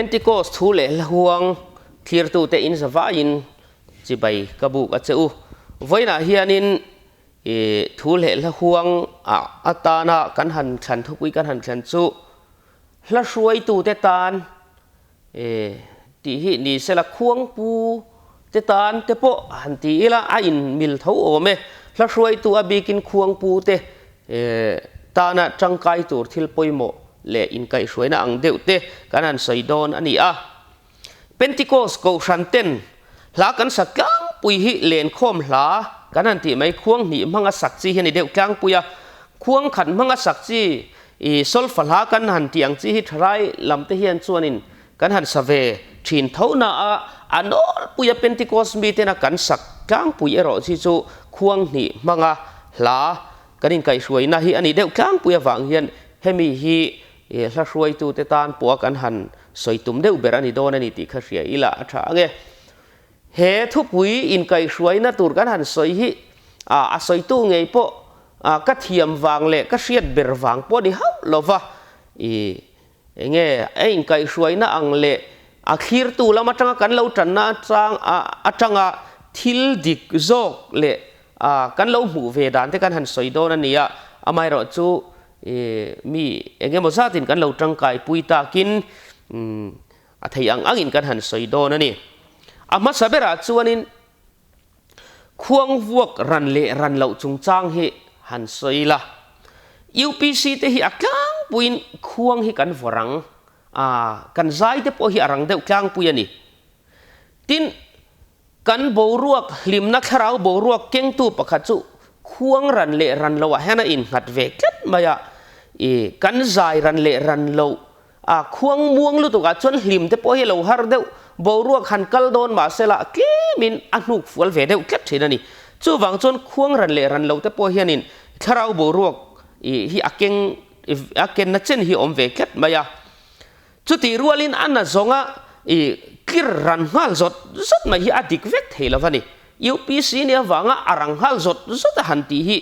Pentecost ทูเลละห่วงทีรตูเตอินสวาอินจิไปกบุกอัจฉริวันน่ะเฮียนินทูเลละห่วงอัตานะกันหันฉันทุกวิกันหันฉันสุละช่วยตูเตตานที่หินี่เสละควงปูเตตานเตโปหันตีละอินมิลเท่าโอเมละช่วยตูอบีกินควงปูเตตานะจังไกตูทิลปอยโมเลอินไกช่วยนะอังเดวเตกันหันไซดอนอันนี้Pentecost กูชันเต้นหลากันสักกลางปุยหิเลนคมหลากันนั่นที่ไม่ควงหนีมังสักจีเห็นเดียวกลางปุยควงขันมังสักจีโซลฟลากันหันที่ยังจีฮิตไรลำเทียนส่วนินกันหันสเวชินเท่าน่ะอันนู้นปุยPentecostมีเต้นกันสักกลางปุยรอจิจูควงหนีมังหลากันนินไกช่วยนะฮิอันนี้เดียวกลางปุยวังเฮียนเฮมีฮิละช่วยตูเตตานปัวกันหันสวยตุ่มเดือเบรันิโดนันนี่ติขเสียอีละช่างเงเฮทุปุยอินไกช่วยนะตูกันหันสวยฮิสวยตู้ไงปะก็เทียมวางเละก็เสียดเบรวางปอดิฮาวลวะเงอินไกช่วยนะอังเละขีรตูแล้วมาจังกันเราจันนะจังทิลดิกโจกเละกันเราหมู่เวดานที่กันหันสวยโดนันนี่ไม่รอจูมีมอซาตินกันเราจังไกปุยตากินทยังอินกันหันสวยโดนันนี่มาสเบราจวนินควงวกรันเละรันเราจงจางเฮหันสวยละUPC เตหิอักลังปุยควงเฮกันฝรั่งกันใจเตปโอหิอรังเดวกลางปุยนี่ตินกันโบรวกลิมนักเราโบรวกเก่งตูปะขัดจุควงรันเละรันเราเฮน่าอินหัดเวกัดมายากันใจรันเละรันเราควงม่วงลุตุกะจนลิมเตปโอหิเราฮาร์เดวโบรวกหันกัลโดนมาเสละเกมินอนุกฟัลเวเดวกัดเช่นนี้จู่วังจนควงรันเละรันเราเตปโอหินินเราโบรวกฮิอาเกนนัดเช่นฮิอมเวกัดมายาจุดที่รัวลินอันน่ะจงกิรันฮัลจดมาฮิอดิกเวทเฮลวันนี้UPC เนี่ยวังอารังฮัลจดหันตีฮิ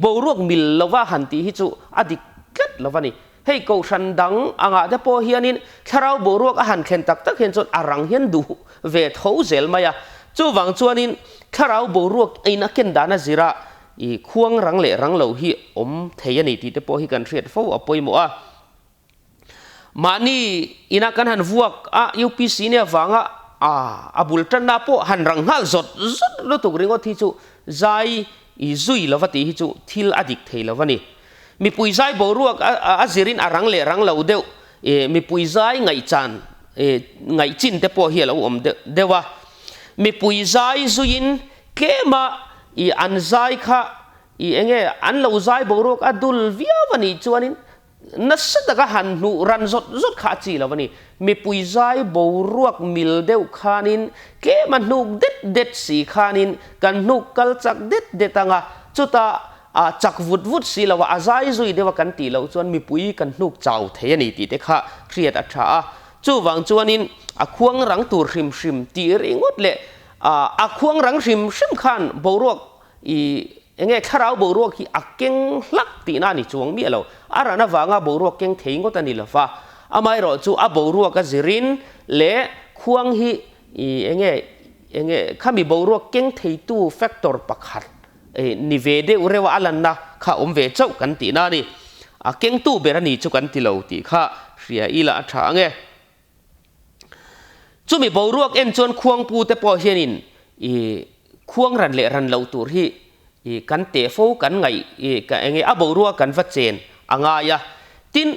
โบรวกมิลลว่าหันตีฮิจูอดิกเกิดลวันนี้ให้กูชันดังอ่างเดปโอเฮียนินถ้าเราโบรวกหันเข็นตักเห็นจดอารังเฮียนดูเวทเขาเซลมายาจู่วังจวนินถ้าเราโบรวกไอ้นักเข็นดานาจิระควงรังเละรังเหล่าฮิเทียนี่ที่เดปโอฮิกันเรียดฟ้าปอยมัวมานี่อินักกันหันวัวUPC เนี่ยฟังบุลตันนาโปหันรังฮัลจดรู้ตุกเรื่องที่จูใจจุยแล้วว่าที่จูทิลอดิกเทลวันนี้มีปุยใจบรัวจิรินรังเละรังเหล่าเดียวมีปุยใจไงจันไงจินเตปโอเฮียเราเดียวว่ามีปุยใจจุยินเกมาอันใจค่ะอันเหล่าใจบรัวดุลวิอาวันนี้จวนินนัสตะกหันนูรันจดขาจีแล้ววันนี้มีปุยใจบรวกมิลเดวขานินเกมันนูเด็ดสีขานินกันนูกัลจักเด็ดตังจุตาจักวุดสีแล้วว่าอาใจจุยเดวกันตีแล้วจวนมีปุยกันนูเจ้าเทียนี่ตีเด็กข้าเครียดอัจฉริจู่วังจวนินควงรังตูริมตีริงดเละควงรังริมขันบรวกถ้าเราบรัวที่อักเก่งลักตีน่านี่จวงมีเราอารานะฟังบรัวเก่งเทียงก็ตันนี่ละฟ้าไม่รอจู่บรัวก็จิรินเละควงฮีข้ามีบรัวเก่งเทียตู้แฟกตอร์ปักหัดนิเวเดอุเรวาลันนะข้าเวเจ้ากันตีน่านี่เก่งตู้เบรนี่จุกันตีเราตีข้าเสียอีละช่างจู่มีบรัวเอ็นจวนควงปูเตปอเฮนินควงรันเละรันเราตัวที่กันเตะฟูกันไงบรัวกันวัดเจนงายติน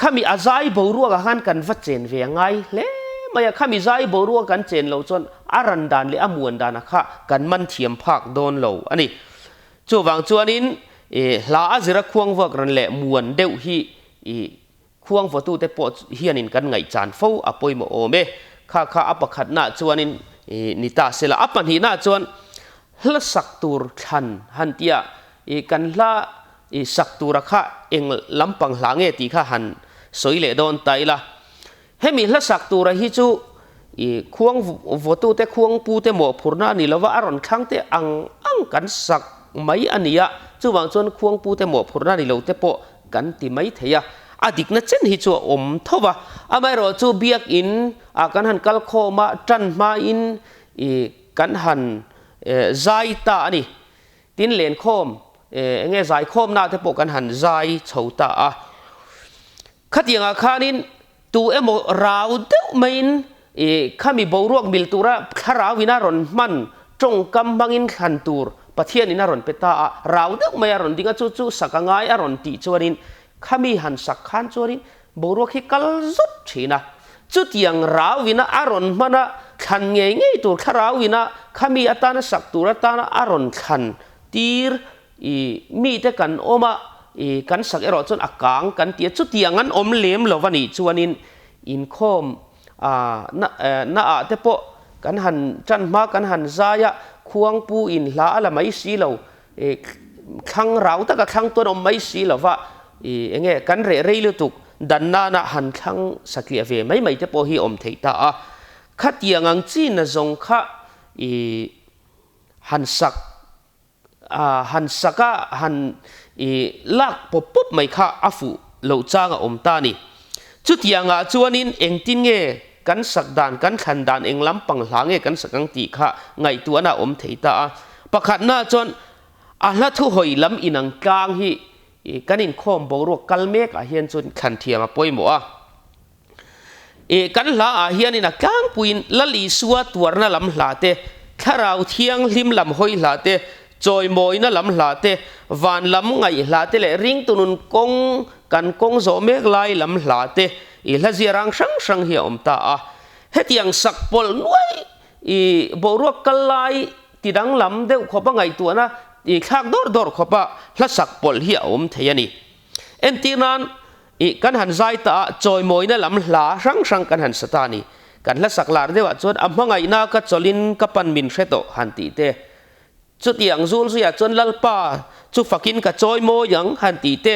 ข้ามีอาใจบรัวกันวัดเจนเวียงไงเล่ไม่ข้ามีใจบรัวกันเจนเราจนอารันดานเลยมวนดานะข้ากันมันเทียมพักโดนเราอันนี้จู่วังจวนนินลาจิระควงวักรันเละมวนเดวฮีควงวัตถุเตปอเฮียนินกันไงจานฟูปอยโมโอเมข้าอัปขัดหน้าจวนนินนิตาเสละอัปปันหีหน้าจวนละสักตูร์หันเตียกันละสักตูร์ข้าเองลำปังหลังตีข้าหันสวยเละโดนไตละให้มีละสักตูร์ฮิจูควงวัตถุเตควงปูเตหมอพูนานี่ละว่าอารอนข้างเตอังกันสักไม่อันนี้จู่วางจนควงปูเตหมอพูนานี่เราเตปกันตีไม่เทีย adik na chen hi chu thowa amai ro chu biak in kan han kal kho ma tran ma in kan han zai ta ani tin len khom nge zai khom na te po kan han zai chhota khatianga khanin tu emo rau deuh main khami boruak mil tura kharawina ron man tong kam bangin khan tur pathian in aron peta rau deuh mai aron dinga chu sakangai aron ti chuanin khami han sak khan chuarin boruak hi kal zut thina chu tiang rawina aron mana khan nge tur kharawina khami atana sak tur atana aron khan tir mi te kan oma kan sak ero chon akang kan tia chu tiangan lem lovani chuanin in khom na te po kan han chan ma kan han zaya khuang pu in hla ala mai si lo khang rau ta ka khang ton mai si lova enge kan re lu tuk dan na han khang sakria ve mai te po hi theita khatiangang chi na zong kha han saka han lak pop mai kha afu lo changa ta ni chutianga chuanin engtin nge kan sakdan kan khandan englam panglange kan sakang ti kha ngai tuana theita pakhat na chon ahla thu hoi lam inang kang hi kanin khom boruak kalmek hian chun khan thianga poimo kan hla hian ina kang puin lali suwa tuarna lam hlate kharau thiang lim lam hoi hlate choi moina lam hlate van lam ngai hlate le ring tunun kong zo mek lai lam hlate la zirang sang hi ta hetiang sakpol nuai boruak kalai tidang lam deuh khopa ngai tuana khak dor khopa la sakpol hi theyani entinan kan han zai ta choi moina lam hla sang kan han satani kan la saklar dewa chon amhangai na ka cholin ka pan min hreto han ti te chu tiang zul su ya chon lalpa chu fakin ka choi mo yang han ti te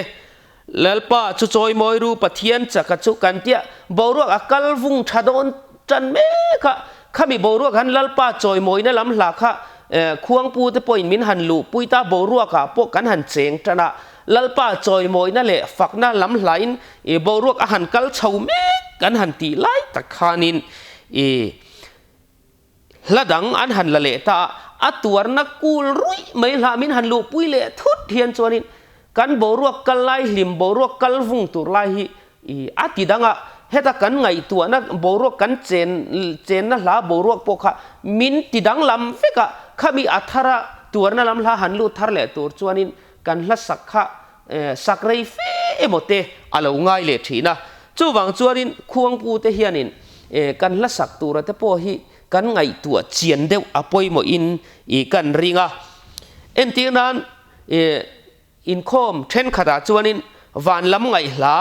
lalpa chu choi moi ru pathian cha ka chu kan tia boruak akal vung thadon chan me kha khami boruak han lalpa choi moi na lam hla kha khuang pu te point min han lu puita boruak ka po kan han cheng tana lalpa choi moi na le fakna lam hlain boruak a han kal chau me kan han ti lai takhanin hladang an han la le ta atuar na kul rui mai hla min han lu pui le thut hian chuanin kan boruak kal lai hlim boruak kal vung tur lai hi atidanga heta kan ngai tuana boruak kan chen na hla boruak pokha min tidang lam feka khami athara tuarna lam hla han lu thar le tur chuanin kan hla sakha sakrei fe emote alo ngai le thina chuwang chuanin khuang pu te hianin kan hla sak tura te po hi kan ngai tua chian deuh apoi mo in kan ringa entinan in khom then khata chuanin van lam ngai hla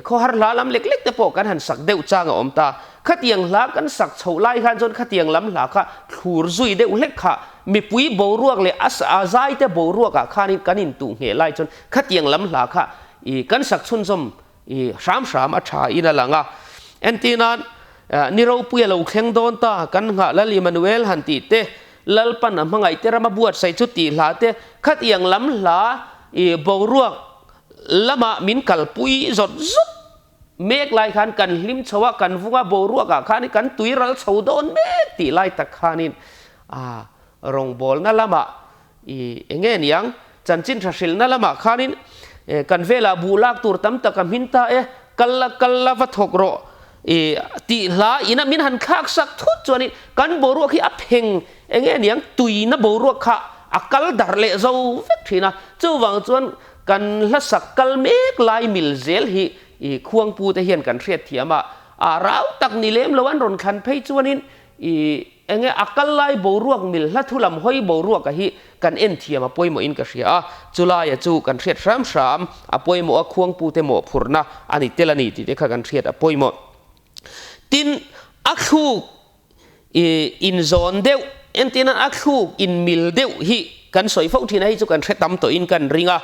kho har hla lam lek te po kan han sak deuh changa ta khatiang hla kan sak chho lai khan chon khatiang lam hla kha thur zui deuh lek kha mi pui boruak le azai te boruak ka khanin kanin tu nge lai chon khatiang lam hla kha kan sak chun som sham atha ina langa entinan niro pui lo kheng don ta kan nga lali manuel han ti te lalpan amhangai te rama buat sai chu ti hla te khatiang lam hla boruak lama min kalpui zot mek lai khan kan hlim chawa kan vunga boruak ka khani kan tuiral chaudon me ti lai tak khanin rong bol na lama enge niang chanchin thasil na lama khanin kan vela bulak tur tam ta kam hinta kalla va thokro ti hla ina min han khak sak thut chuani kan boruak hi apheng enge niang tuina boruak kha akal dar le zo vek thina chuwang chuan kan hla sakal mek lai mil zel hi khuang pu te hian kan hriat thiama rau tak ni lem lowan ron khan phei chuanin enge akal lai boruak mil hla thulam hoi boruak hi kan en thiama poimo in ka hria chulai chu kan hriat ram apoimo a khuang pu te mo phurna ani telani ti te kha kan hriat apoimo tin akhu in zon deu entina akhu in mil deu hi kan soi fo thina hi chu kan hretam to in kan ringa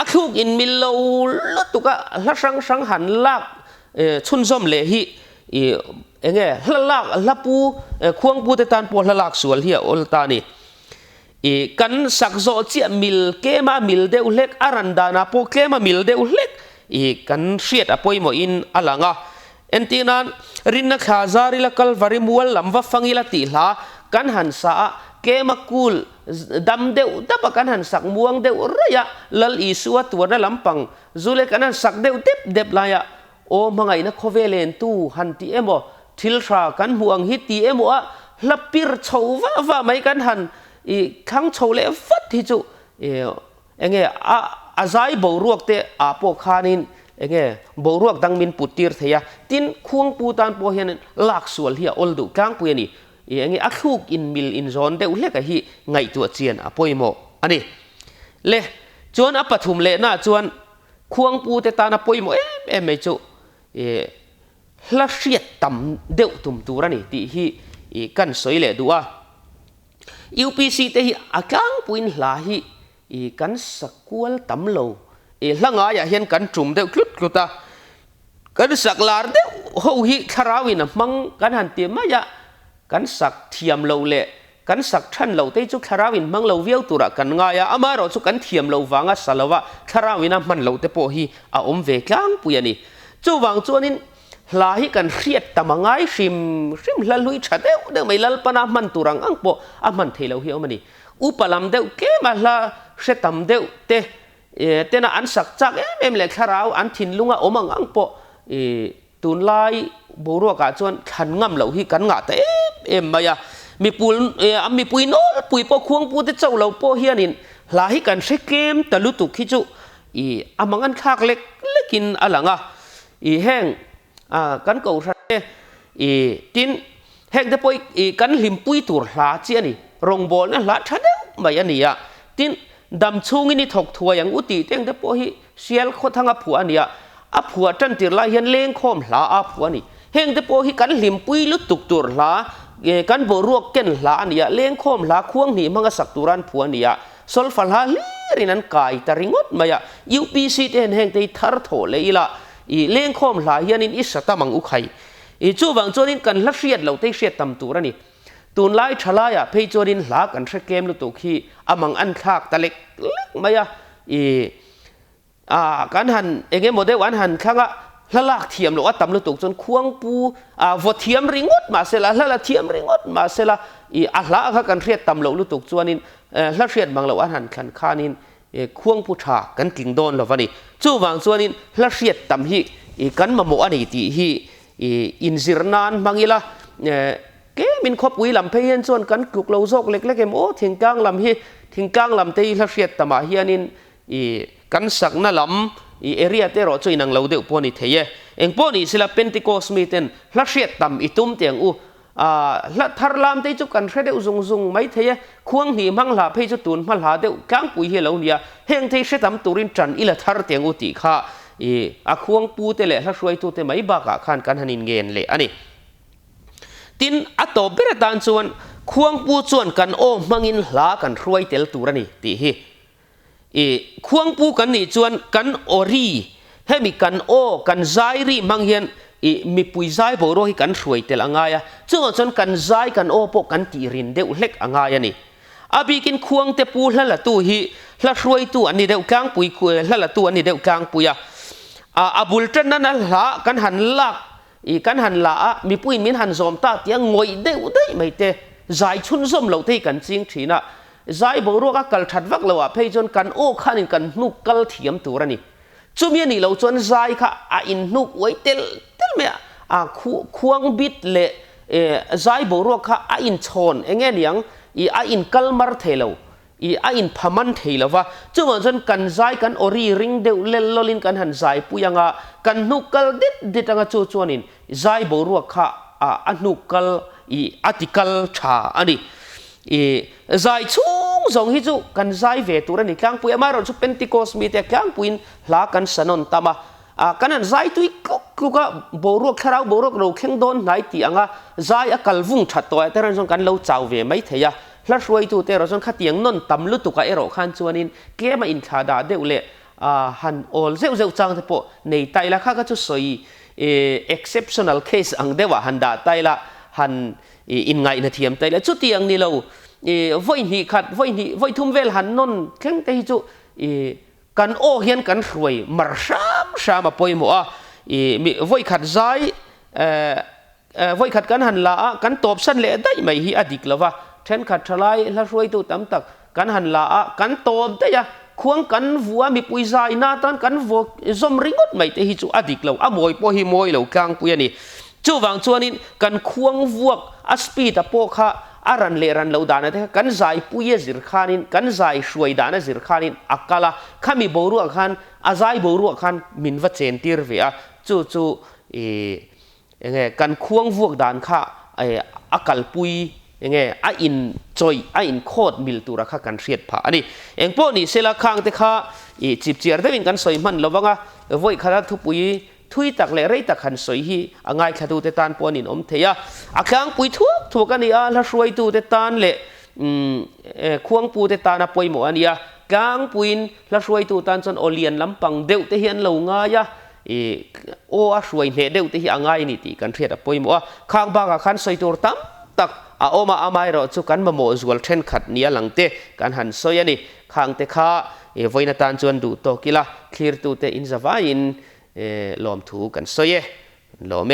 akhu in mil lo lutuka hla sang han lak chun zom le hi enge hlalak hlapu khuang pu te tan po hlalak sual hi ol ta ni kan sakzo chi mil kema mil deu lek arandana po kema mil deu lek กันเสียดอปอยโมอินอลังอ่ะเอ็นตีนั้นรินนักฮาซาริละกัลวาริมัวลำว่าฟังอิละติลากันหันสาเกมักูลดำเดวดับกันหันสักม่วงเดวระยะลลอีสัวตัวนั่นลำปังจุเลกันหันสักเดวเด็บลายะโอ้มังไงนักโคเวเลนตูหันตีเอโมทิลชากันห่วงฮิตตีเอโมอะลับปิรชาวว่าไม่กันหันอีขังชาวเลฟัดที่จุเงี้ยอาศัยบ่รวกเตะอาโปคานินเงี้ยบ่รวกดังมินปุติร์เทียตินควงปูตันโปเฮนหลักส่วนเฮียอลดูกลางปุยนี่เงี้ยอักลุกอินมิลอินซอนเดอุเล็กฮีไงตัวเจียนอาโปยโมอันนี้เล่จวนอปฐุมเล่น่าจวนควงปูเตตานาโปยโมไม่จุละเสียดต่ำเดวตุ่มตัวนี่ที่ฮีกันสวยเลยดูว่า UPC เตฮีอากางปุยนลาฮีกันสักควลต่ำโลหลังอย่าเห็นกันจุ่มเดวคลุดคลุตากันสักลาเดวเขาฮีคาราวินะมังกันหันเตียมายะกันสักเทียมโลเล่กันสักชั้นโลเตจุคาราวินมังโลเวียวตัวกันง่ายอามาเราจุกันเทียมโลวังสลาวะคาราวินะมันโลเตโปฮีอมเวกลางปุยนี่จูวังจวนินลาฮิกันเรียดตะมังไงชิมละลุยชัดเดวไม่ลลปนามันตุรังอังโปมันเทลาเฮียวมันนี่อุปลัมเดวเกมาละเสตัมเดวเตน่ะอันสักจักเล็กคาราวอันทินลุงอังอังโปตุนไลบูรัวกาจวนขันงำเหล่าฮิกันงาเตมายามีปุยโนปุยปอควงปูเตเจ้าเหล่าโปเฮียนินลาฮิกันเสเกมตะลุตุกิจุมังอันคากเล็กกินอะไรงะแห้งกันเก่าใช่ตินแห่งเดปอยกันหิมปุยตัวลาเจียนี่รงบอลนั่นลาชัดเดียวไม่ยันนี่ตินดำชูงินี่ถกทัวอย่างอุติเต็งเดปอยเสียลโคทั้งผัวนี่ผัวจันติลาเห็นเลี้ยงคอมลาผัวนี่แห่งเดปอยกันหิมปุยลุตุกตัวลากันบรวกเก่นลานี่เลี้ยงคอมลาควงนี่มังกสักตุรันผัวนี่สลฟัลฮาลีรินันกายตาริงดมายUPC เต็นแห่งเตยทาร์โถเลยละเลี้ยงคอมหลายยันอินอิสตามังอุไข่จู่บางจวนินกันลักเสียดเราเตะเสียดตำตัวนี่ตูนไล่ชลายเพย์จวนินหลากันเสกเกมลุตุขีมังอันคากตะเล็กมายกันหันเงี้ยโมเดลวันหันข้างละลากเทียมหรือว่าตำลุตุจนควงปูวดเทียมริงดมาเสละละเทียมริงดมาเสละละข้ากันเสียดตำลุตุจวนินลักเสียดบางเราวันหันขันข้านินควงผู้ชากันกิ่งโดนหรอวะนี่จู่บางส่วนนี้ละเสียดต่ำฮีกันมาโมอันนี้ตีฮีอินซิรนานบางอีละเก๋มินคบวิลำเพียนส่วนกันกลุกเราโซกเล็กเล็กโอ้ทิ้งกลางลำฮีทิ้งกลางลำเตยละเสียดต่ำมาเฮียนินกันสักนั่นลำเอเรียเตรอช่วยนังเราเดือดปนิเทียเองปนิศิลาเป็นติโกสมิเตนละเสียดต่ำตุ้มเตียงละทาร์ลามเตจุกันเสด็จซงไม่เทียควงหีมังลาเพจุตุนมังลาเดวกางปุยเฮลาเนี่ยเฮงเทเสตามตุรินจันอิละทาร์เตียงอุติข้าควงปูเตเลละช่วยตัวเตไม่บักขันกันหันินเงินเลยอันนี้ตินอัตโตเบรตันส่วนควงปูส่วนกันโอมังอินลากันช่วยเตลตุรันี่ตีฮีควงปูกันนี่ส่วนกันโอรีให้มีกันโอกันไซรีมังเฮียนมีปุยใจบโรหิกันสวยเตลังไงจึงจนกันใจกันโอปกันตีรินเดวเล็กอังไงนี่บีกินควงเตปูละตัวฮีละสวยตัวอันนี้เดวกลางปุยคุยละตัวอันนี้เดวกลางปุยบุลเจนนั้นละกันหันลักกันหันละมีปุยมินหันซอมตาเตียงงอยเดวได้ไม่เตใจชุนซอมเราเตกันจริงทีน่ะใจบโรก็กัลชัดวักเราเพยจนกันโอขันกันนุกกัลเทียมตัวนี่จุมีนี่เราจนใจค่ะอินนุกไว้เตลเมียควงบิดเละใจบรัวค่ะอินชนเงี้ยยังอินกัลมาร์เทลาวอินพมันเทลาวะจุมันจนกันใจกันอรีริงเดวเลลลินกันหันใจปุยังกันนุกกัลดิดangaจูนินใจบรัวค่ะอนุกกัลอติกัลชาอันนี้ใจชุ่งส่งฮิจุกันใจเวตุรันี่กลางปุยมาเราจุเป็นติโกสมีแต่กลางปุยลากันสนนตามากันนั้นใจตุยกุกบรัวคราวบรัวเราเข่งโดนไหนตีอ่ะใจกัลวุ้งชัดตัวแต่เราจนกันเราเจ้าเวไม่เทียแล้วช่วยตัวแต่เราจนขัดยังนนตำลุตุกเอโรขันจวนินเกี่ยมาอินขาดาเดวเล่หันโอลเซลจังเถอะในไตละข้าก็จะสวยexceptional case อังเดวหันดาไตละหันอินไงนาทีมไตละจุดที่อังนี่เราไว้หีขัดไว้ทุ่มเวลหันนนเข่งแต่ฮิจุ กันโอเฮียนกันรวยมารชามปอยมัวมีวัยขัดใจวัยขัดกันหันละกันตบสันเละได้ไม่ฮีอดีกแล้วว่าเช่นขัดทลายละรวยตัวตั้มตักกันหันละกันตบได้ยะควงกันวัวมีปุยใจนาตันกันวัวซอมริงดไม่แต่ฮิจูอดีกแล้วมวยปอฮิมวยแล้วกลางปุยนี่จู่วังจวนนี้กันควงวัวอัสปีตะโปค่ะอารันเลรันเลวดานะแต่กันใจปุยจิรขานินกันใจช่วยดานะจิรขานินอักกาละข้ามีบรูขันอาใจบรูขันมินวัดเจนตีร์เวียจู่ยังไงกันควงวัวดานข้าอักกาลปุยยังไงอินจอยอินโคดมิลตูระข้ากันเรียดผาอันนี้เองพวกนี้เสลาข้างแต่ข้าจิบเจียร์ได้เป็นกันสวยมันระวังวัยข้าทุบปุยทุยตักเล่ไรตักขันสวยฮีง่ายขัดดูเตตานปวนินเทียข้างปุยทุกกันนี่ละช่วยดูเตตานเล่ควงปูเตตานปวยหมอันนี้กางปุยละช่วยดูตานจนโอเลียนลำปังเดวเทียนเหลวง่ายโอ้ช่วยเนเดวเทียง่ายนี่ตีกันเรียดปวยหมข้างบางขันสวยตัวตั้มตักโอมาไม่รอจุกันมาโมจวลเทนขัดเนียหลังเตกันหันสวยนี่ข้างเตข้าวัยนัตันจวนดูโตกิละคลีร์ตูเตอินซาฟาอินลอมถูกันสวยลอม